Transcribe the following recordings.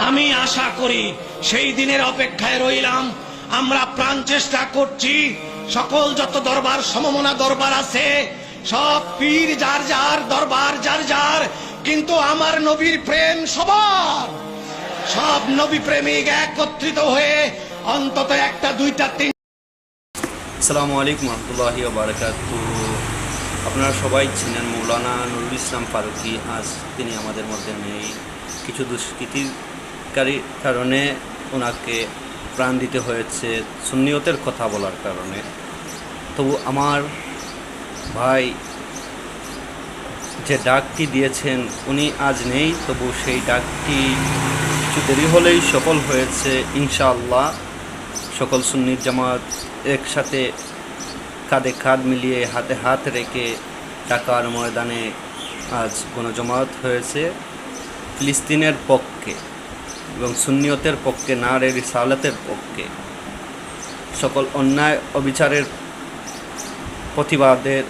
আমি আশা করি সেই দিনের অপেক্ষায় রইলাম। আমরা প্রাণ চেষ্টা করছি, সকল যত দরবার সমমনা দরবার আছে, সব পীর যার যার, দরবার যার যার, কিন্তু আমার নবীর প্রেম সবার। সব নবী প্রেমিক একত্রিত হয়ে অন্তত একটা, দুইটা, তিন। আসসালামু আলাইকুম রহমতুল্লাহি ওয়া বারাকাতুহু। আপনারা সবাই চিনেন মৌলানা নুরুল ইসলাম ফারুকী। আজ তিনি আমাদের মধ্যে নেই। কিছু দুষ্কৃতিকারী কারণে ওনাকে প্রাণ দিতে হয়েছে সুন্নিয়তের কথা বলার কারণে। তবু আমার ভাই যে ডাকটি দিয়েছেন উনি আজ নেই, তবু সেই ডাকটি কিছু দেরি হলেই সফল হয়েছে ইনশাআল্লাহ। সকল সুন্নির জামাত একসাথে কাঁধে কাঁধ মিলিয়ে হাতে হাত রেখে ঢাকার ময়দানে আজ গণজমায়েত হয়েছে ফিলিস্তিনের পক্ষে এবং সুন্নিয়তের পক্ষে, নারে রিসালাতের পক্ষে। সকল অন্যায় অবিচারের প্রতিবাদের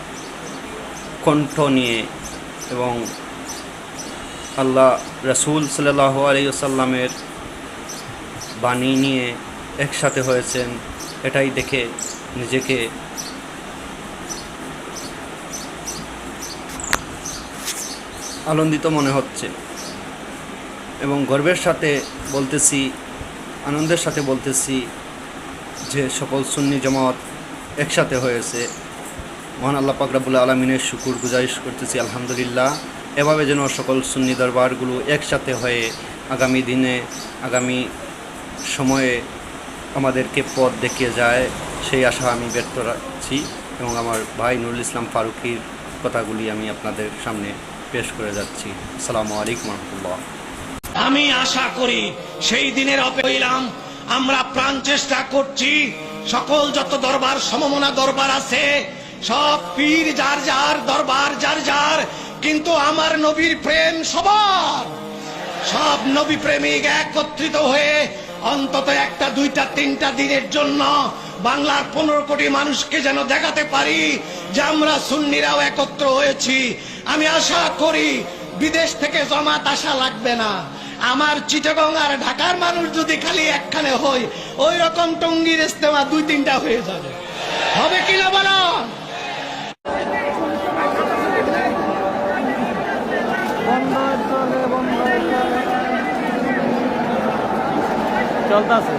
কণ্ঠ নিয়ে এবং আল্লাহ রাসূল সাল্লাল্লাহু আলাইহি ওয়াসাল্লামের বাণী নিয়ে একসাথে হয়েছেন। এটাই দেখে নিজেকে আনন্দিত মনে হচ্ছে এবং গর্বের সাথে বলতেছি, আনন্দের সাথে বলতেছি যে সকল সুন্নি জামাত একসাথে হয়েছে। মহান আল্লাহ পাক রব্বুল আলামিনের শুকর গুজারিশ করতেছি, আলহামদুলিল্লাহ। এভাবে যেন সকল সুন্নি দরবারগুলো একসাথে হয়ে আগামী দিনে, আগামী সময়ে আমাদেরকে পথ দেখিয়ে যায়, সেই আশা আমি ব্যক্ত রাখছি এবং আমার ভাই নুরুল ইসলাম ফারুকীর কথাগুলি আমি আপনাদের সামনে পেশ করে যাচ্ছি। আসসালামু আলাইকুম রহমতুল্লাহ। আমি আশা করি সেই দিনের অপেক্ষায় আমরা প্রাণ চেষ্টা করছি, সকল যত দরবার সমমনা দরবার আছে, সব পীর যার যার, দরবার যার যার, কিন্তু আমার নবীর প্রেম সবার। সব নবী প্রেমিক একত্রিত হয়ে অন্তত একটা, দুইটা, তিনটা দিনের জন্য বাংলার 15 কোটি মানুষকে যেন দেখাতে পারি যে আমরা সুন্নিরাও একত্র হয়েছি। আমি আশা করি বিদেশ থেকে জমাত আসা লাগবে না। আমার চিটাগং আর ঢাকার মানুষ যদি খালি একখানে হয়, ওই রকম টঙ্গীর ইস্তেমা 2-3টা হয়ে যাবে। হবে কিনা বলো? চলতেছে।